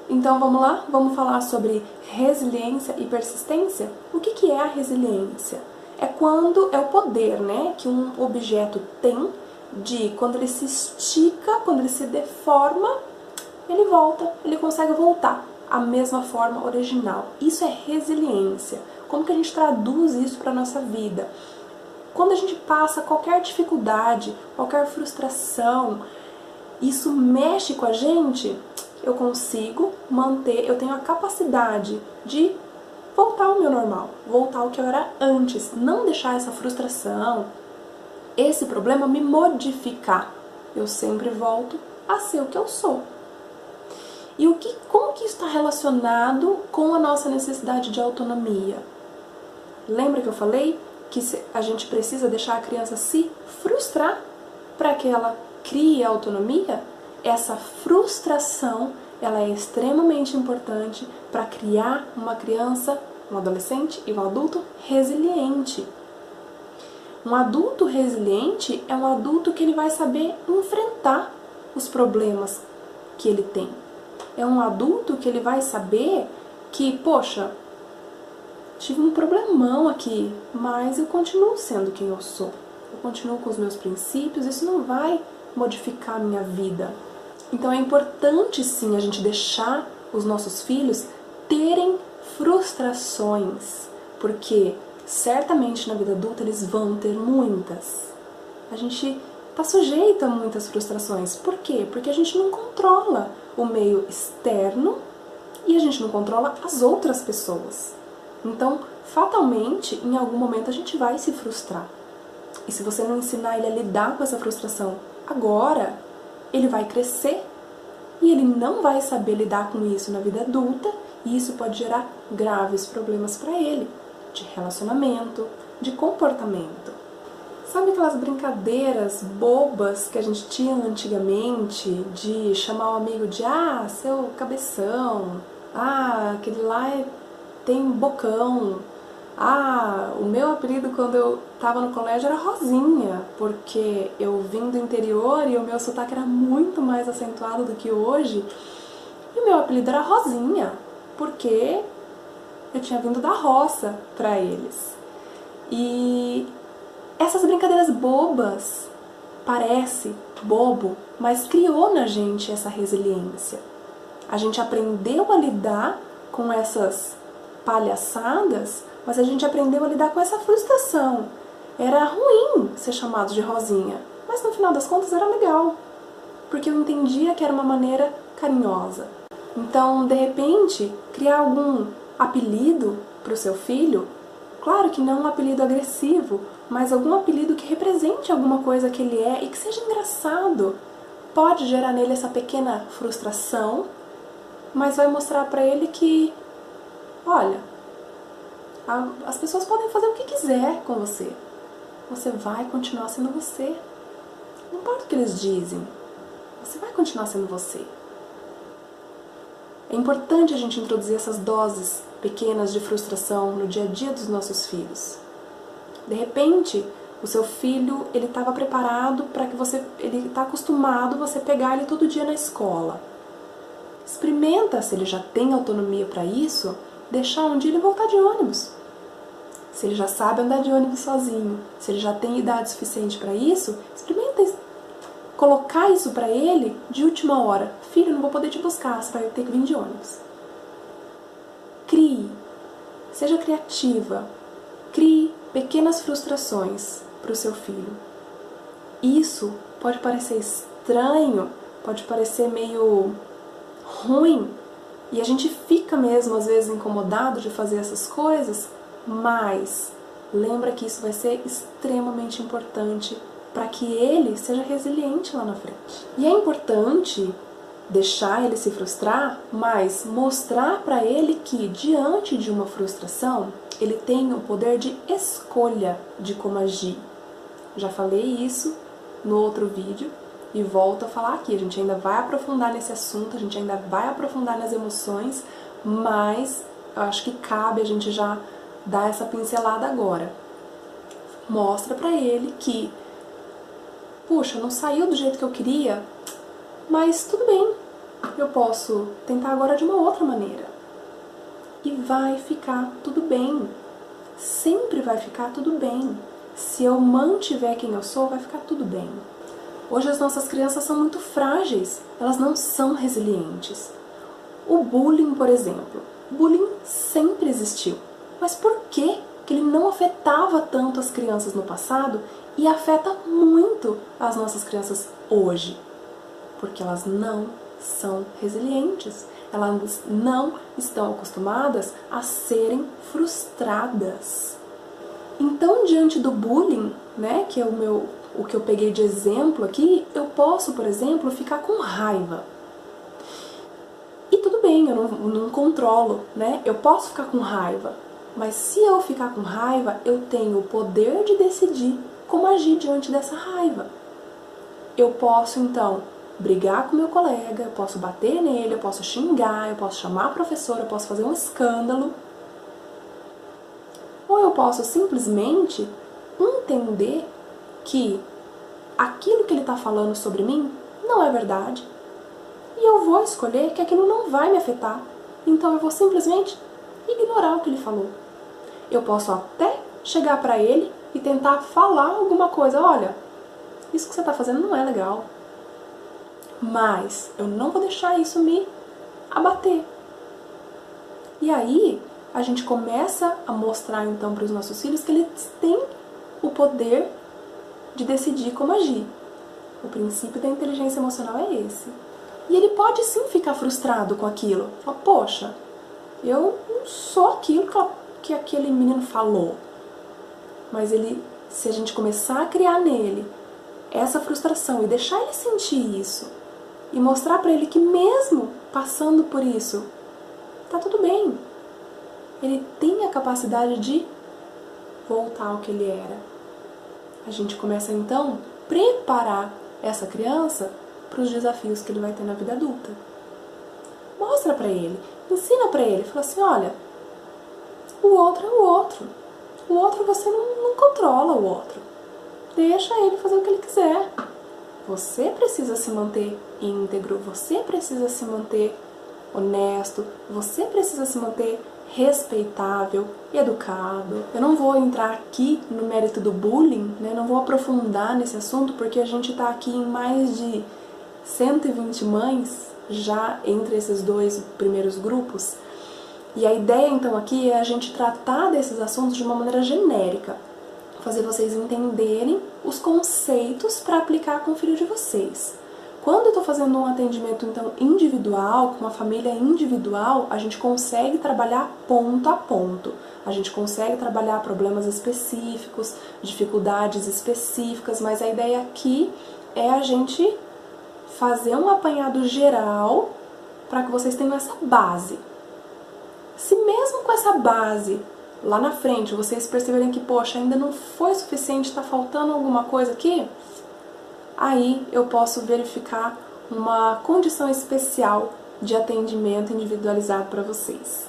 Então vamos lá? Vamos falar sobre resiliência e persistência? O que é a resiliência? É quando é o poder, né, que um objeto tem de, quando ele se estica, quando ele se deforma, ele volta, ele consegue voltar à mesma forma original. Isso é resiliência. Como que a gente traduz isso para a nossa vida? Quando a gente passa qualquer dificuldade, qualquer frustração, isso mexe com a gente, eu consigo manter, eu tenho a capacidade de voltar ao meu normal, voltar ao que eu era antes, não deixar essa frustração, esse problema me modificar. Eu sempre volto a ser o que eu sou. E como que isso está relacionado com a nossa necessidade de autonomia? Lembra que eu falei que a gente precisa deixar a criança se frustrar para que ela crie autonomia? Essa frustração, ela é extremamente importante para criar uma criança, um adolescente e um adulto resiliente. Um adulto resiliente é um adulto que ele vai saber enfrentar os problemas que ele tem. É um adulto que ele vai saber que, poxa, tive um problemão aqui, mas eu continuo sendo quem eu sou. Eu continuo com os meus princípios, isso não vai modificar a minha vida. Então é importante sim a gente deixar os nossos filhos terem frustrações, porque certamente na vida adulta eles vão ter muitas. A gente está sujeito a muitas frustrações. Por quê? Porque a gente não controla o meio externo e a gente não controla as outras pessoas. Então, fatalmente, em algum momento a gente vai se frustrar. E se você não ensinar ele a lidar com essa frustração agora, ele vai crescer e ele não vai saber lidar com isso na vida adulta, e isso pode gerar graves problemas para ele, de relacionamento, de comportamento. Sabe aquelas brincadeiras bobas que a gente tinha antigamente, de chamar o amigo de seu cabeção, aquele lá tem bocão, o meu apelido quando eu estava no colégio era Rosinha, porque eu vim do interior e o meu sotaque era muito mais acentuado do que hoje, e o meu apelido era Rosinha, porque eu tinha vindo da roça para eles. E essas brincadeiras bobas, parece bobo, mas criou na gente essa resiliência. A gente aprendeu a lidar com essas palhaçadas, mas a gente aprendeu a lidar com essa frustração. Era ruim ser chamado de Rosinha, mas no final das contas era legal, porque eu entendia que era uma maneira carinhosa. Então, de repente, criar algum apelido para o seu filho, claro que não um apelido agressivo, mas algum apelido que represente alguma coisa que ele é e que seja engraçado, pode gerar nele essa pequena frustração, mas vai mostrar para ele que, olha, as pessoas podem fazer o que quiser com você. Você vai continuar sendo você. Não importa o que eles dizem, você vai continuar sendo você. É importante a gente introduzir essas doses pequenas de frustração no dia a dia dos nossos filhos. De repente, o seu filho, ele estava preparado para que ele está acostumado você pegar ele todo dia na escola. Experimenta, se ele já tem autonomia para isso, deixar um dia ele voltar de ônibus. Se ele já sabe andar de ônibus sozinho, se ele já tem idade suficiente para isso, experimenta colocar isso para ele de última hora. Filho, não vou poder te buscar, você vai ter que vir de ônibus. Crie, seja criativa, crie pequenas frustrações para o seu filho. Isso pode parecer estranho, pode parecer meio ruim, e a gente fica mesmo às vezes incomodado de fazer essas coisas, mas lembra que isso vai ser extremamente importante para que ele seja resiliente lá na frente. E é importante deixar ele se frustrar, mas mostrar para ele que diante de uma frustração, ele tem o poder de escolha de como agir. Já falei isso no outro vídeo e volto a falar aqui. A gente ainda vai aprofundar nesse assunto, a gente ainda vai aprofundar nas emoções, mas eu acho que cabe a gente já dar essa pincelada agora. Mostra pra ele que, puxa, não saiu do jeito que eu queria, mas tudo bem. eu posso tentar agora de uma outra maneira. E vai ficar tudo bem. Sempre vai ficar tudo bem. Se eu mantiver quem eu sou, vai ficar tudo bem. Hoje as nossas crianças são muito frágeis, elas não são resilientes. O bullying, por exemplo, o bullying sempre existiu. Mas por que ele não afetava tanto as crianças no passado e afeta muito as nossas crianças hoje? Porque elas não são resilientes. Elas não estão acostumadas a serem frustradas. Então, diante do bullying, né, que é o que eu peguei de exemplo aqui, eu posso, por exemplo, ficar com raiva. E tudo bem, eu não controlo, né? Eu posso ficar com raiva. Mas se eu ficar com raiva, eu tenho o poder de decidir como agir diante dessa raiva. Eu posso, então, brigar com meu colega, eu posso bater nele, eu posso xingar, eu posso chamar a professora, eu posso fazer um escândalo. Ou eu posso simplesmente entender que aquilo que ele está falando sobre mim não é verdade. E eu vou escolher que aquilo não vai me afetar. Então eu vou simplesmente ignorar o que ele falou. Eu posso até chegar para ele e tentar falar alguma coisa. Olha, isso que você está fazendo não é legal. Mas eu não vou deixar isso me abater. E aí a gente começa a mostrar então para os nossos filhos que eles têm o poder de decidir como agir. O princípio da inteligência emocional é esse. E ele pode sim ficar frustrado com aquilo. Fala, poxa, eu não sou aquilo que aquele menino falou. Mas se a gente começar a criar nele essa frustração e deixar ele sentir isso, e mostrar para ele que mesmo passando por isso, tá tudo bem. Ele tem a capacidade de voltar ao que ele era. A gente começa então a preparar essa criança para os desafios que ele vai ter na vida adulta. Mostra para ele, ensina para ele, fala assim, olha, o outro é o outro. O outro você não controla o outro. Deixa ele fazer o que ele quiser. Você precisa se manter íntegro, você precisa se manter honesto, você precisa se manter respeitável, educado. Eu não vou entrar aqui no mérito do bullying, né? Não vou aprofundar nesse assunto porque a gente está aqui em mais de 120 mães já entre esses dois primeiros grupos. E a ideia então aqui é a gente tratar desses assuntos de uma maneira genérica, fazer vocês entenderem os conceitos para aplicar com o filho de vocês. Quando eu estou fazendo um atendimento então individual, com uma família individual, a gente consegue trabalhar ponto a ponto. A gente consegue trabalhar problemas específicos, dificuldades específicas, mas a ideia aqui é a gente fazer um apanhado geral para que vocês tenham essa base. Se mesmo com essa base, lá na frente, vocês perceberem que, poxa, ainda não foi suficiente, está faltando alguma coisa aqui, aí eu posso verificar uma condição especial de atendimento individualizado para vocês.